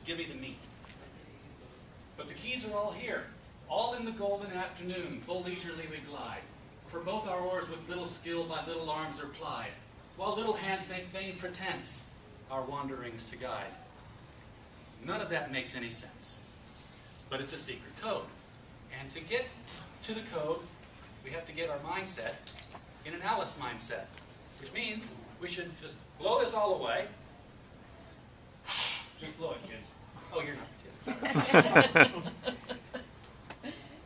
Just give me the meat. But the keys are all here, all in the golden afternoon, full leisurely we glide. For both our oars with little skill by little arms are plied, while little hands make vain pretense our wanderings to guide. None of that makes any sense, but it's a secret code. And to get to the code, we have to get our mindset in an Alice mindset, which means we should just blow this all away. Just blow it, kids. Oh, you're not the kids.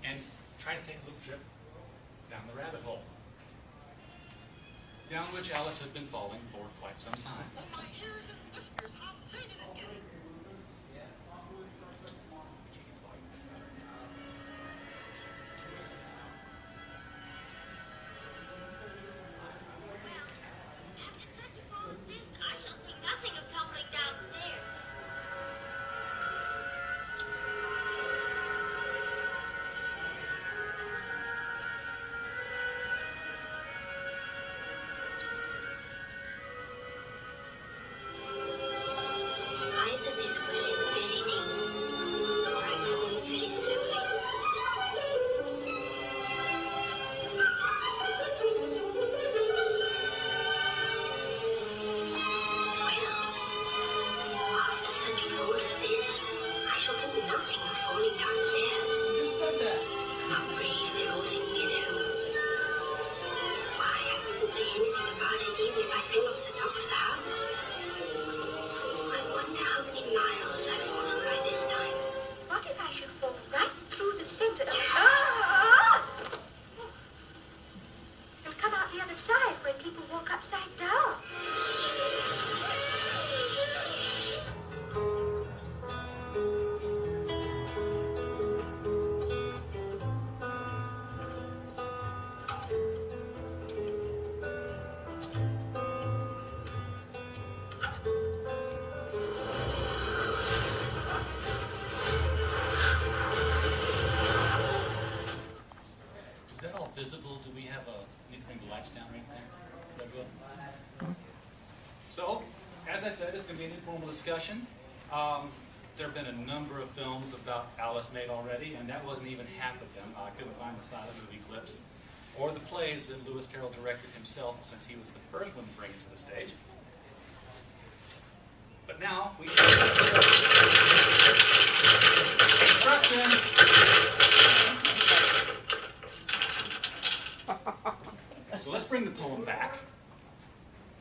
And try to take a little trip down the rabbit hole, down which Alice has been falling for quite some time. My ears and whiskers, how big it is getting. I shall see nothing of tumbling downstairs. Either this well is very deep, or I've fallen very slowly. After such a fall as this, I shall think nothing of falling downstairs. Who said that? How brave they all think me at home. Why, I wouldn't say anything about it even if I fell off the top of the house. I wonder how many miles I've fallen by this time. What if I should fall right through the center of... You'll come out the other side where people walk upside down. Is that all visible? Do we have need to bring the lights down or anything? Is that good? So, as I said, it's going to be an informal discussion. There have been a number of films about Alice made already, and that wasn't even half of them. I couldn't find the silent movie clips or the plays that Lewis Carroll directed himself, since he was the first one to bring it to the stage. But now we should instruction. So let's bring the poem back,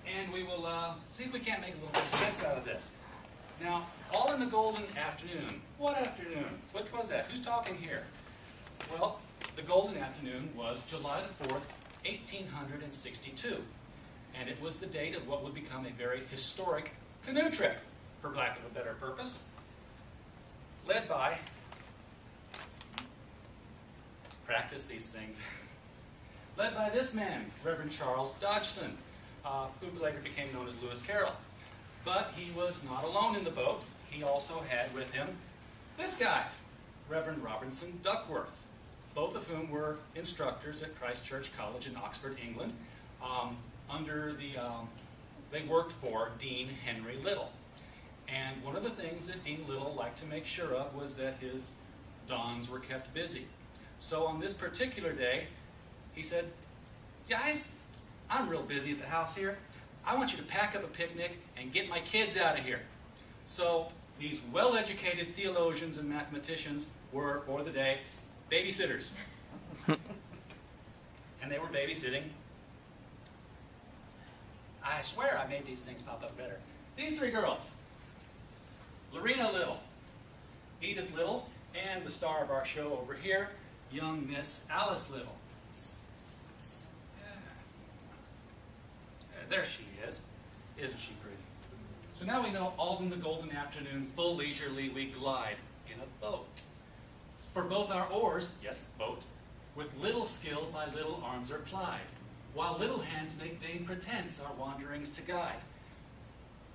and we will see if we can't make a little bit of sense out of this. Now, all in the golden afternoon. What afternoon? Which was that? Who's talking here? Well, the golden afternoon was July the 4th, 1862. And it was the date of what would become a very historic canoe trip, for lack of a better purpose, led by, practice these things, led by this man, Reverend Charles Dodgson, who later became known as Lewis Carroll. But he was not alone in the boat. He also had with him this guy, Reverend Robinson Duckworth, both of whom were instructors at Christ Church College in Oxford, England. They worked for Dean Henry Little. And one of the things that Dean Little liked to make sure of was that his dons were kept busy. So on this particular day, he said, "Guys, I'm real busy at the house here. I want you to pack up a picnic and get my kids out of here." So these well-educated theologians and mathematicians were, for the day, babysitters. And they were babysitting. I swear I made these things pop up better. These three girls. Lorena Little, Edith Little, and the star of our show over here, young Miss Alice Little. There she is. Isn't she pretty? So now we know all in the golden afternoon, full leisurely we glide in a boat. For both our oars, yes, boat, with little skill by little arms are plied, while little hands make vain pretense our wanderings to guide.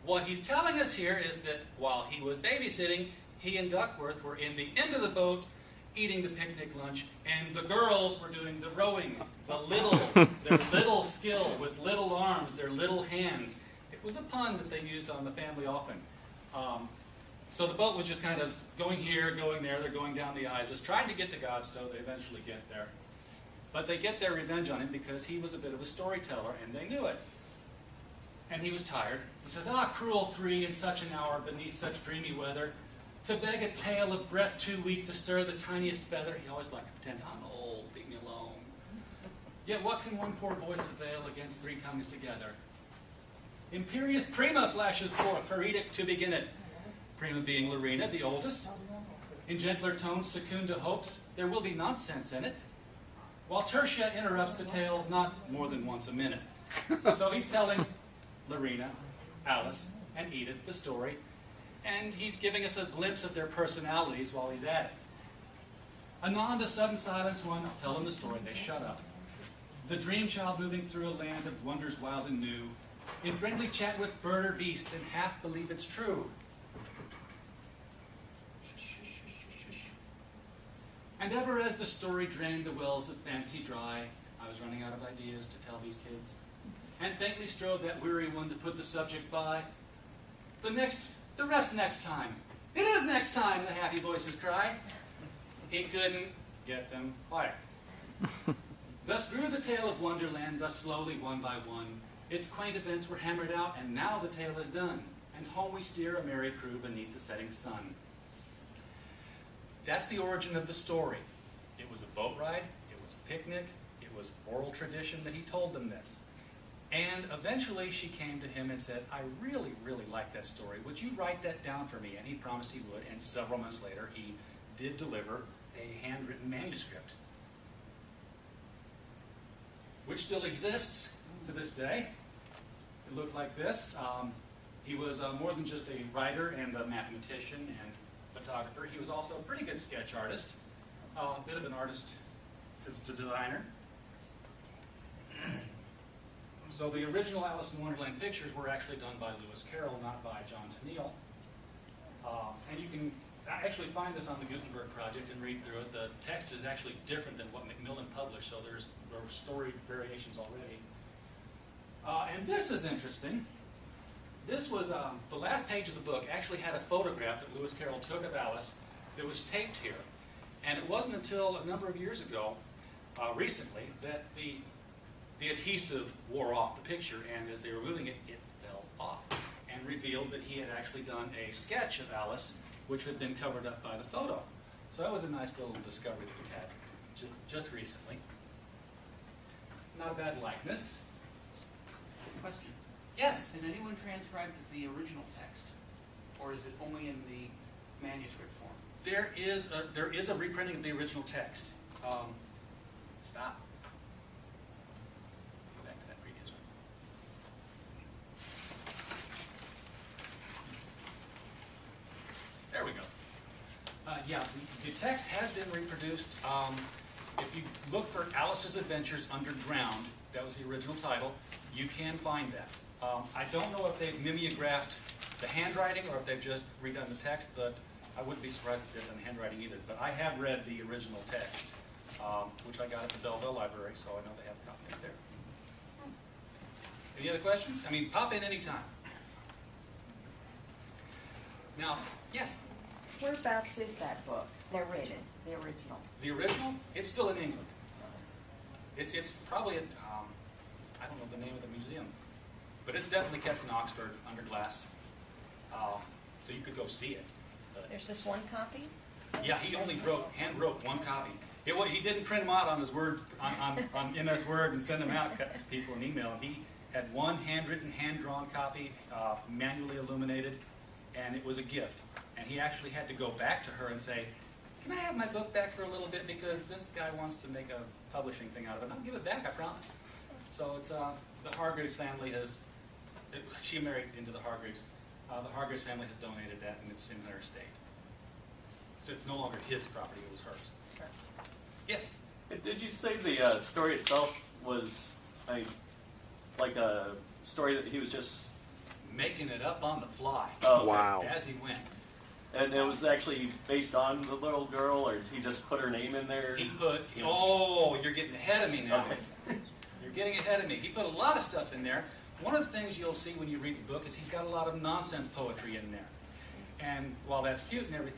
What he's telling us here is that while he was babysitting, he and Duckworth were in the end of the boat eating the picnic lunch, and the girls were doing the rowing, the littles, their little skill with little arms, their little hands. It was a pun that they used on the family often. So the boat was just kind of going here, going there, they're going down the Isis, trying to get to Godstow. They eventually get there. But they get their revenge on him because he was a bit of a storyteller, and they knew it. And he was tired. He says, "Ah, cruel three, in such an hour, beneath such dreamy weather, to beg a tale of breath too weak to stir the tiniest feather." He always liked to pretend, "I'm old, leave me alone." Yet what can one poor voice avail against three tongues together? Imperious Prima flashes forth, her edict to begin it. Prima being Larina, the oldest. In gentler tones, Secunda hopes there will be nonsense in it, while Tertia interrupts the tale not more than once a minute. So he's telling Larina, Alice, and Edith the story, and he's giving us a glimpse of their personalities while he's at it. Anon to sudden silence when I'll tell them the story, they shut up. The dream child moving through a land of wonders wild and new, in friendly chat with bird or beast, and half believe it's true. And ever as the story drained the wells of fancy dry, I was running out of ideas to tell these kids, and faintly strove that weary one to put the subject by. The rest next time. It is next time, the happy voices cry. He couldn't get them quiet. Thus grew the tale of Wonderland, thus slowly, one by one. Its quaint events were hammered out, and now the tale is done, and home we steer a merry crew beneath the setting sun. That's the origin of the story. It was a boat ride, it was a picnic, it was oral tradition that he told them this. And eventually she came to him and said, "I really, really like that story. Would you write that down for me?" And he promised he would, and several months later he did deliver a handwritten manuscript, which still exists to this day. It looked like this. He was more than just a writer and a mathematician and photographer. He was also a pretty good sketch artist, a bit of an artist, it's a designer. So the original Alice in Wonderland pictures were actually done by Lewis Carroll, not by John Tenniel. And you can actually find this on the Gutenberg Project and read through it. The text is actually different than what Macmillan published, so there were story variations already. And this is interesting. This was, the last page of the book actually had a photograph that Lewis Carroll took of Alice that was taped here. And it wasn't until a number of years ago, recently, that the adhesive wore off the picture, and as they were moving it, it fell off, and revealed that he had actually done a sketch of Alice, which had been covered up by the photo. So that was a nice little discovery that we had just recently. Not a bad likeness. Question. Yes? Has anyone transcribed the original text, or is it only in the manuscript form? There is a reprinting of the original text. Stop. Go back to that previous one. There we go. Yeah, the text has been reproduced. If you look for Alice's Adventures Underground, that was the original title, you can find that. I don't know if they've mimeographed the handwriting or if they've just redone the text, but I wouldn't be surprised if they've done the handwriting either. But I have read the original text, which I got at the Belleville Library, so I know they have a copy up there. Any other questions? I mean, pop in anytime. Now, yes? Whereabouts is that book? Narrated, the original. The original? It's still in England. It's probably at, I don't know the name of the museum, but it's definitely kept in Oxford under glass. So you could go see it. There's just one copy? Yeah, he only hand wrote one copy. He didn't print them out on his Word, on MS Word and send them out to people in email. He had one handwritten, hand-drawn copy, manually illuminated, and it was a gift. And he actually had to go back to her and say, "Can I have my book back for a little bit, because this guy wants to make a publishing thing out of it. I'll give it back, I promise." So it's the Hargreaves family she married into the Hargreaves. The Hargreaves family has donated that, and it's in her estate. So it's no longer his property, it was hers. Yes? Did you say the story itself was like a story that he was just Making it up on the fly. Oh, wow. As he went. And it was actually based on the little girl, or he just put her name in there? You're getting ahead of me now. Okay. You're getting ahead of me. He put a lot of stuff in there. One of the things you'll see when you read the book is he's got a lot of nonsense poetry in there. And while that's cute and everything,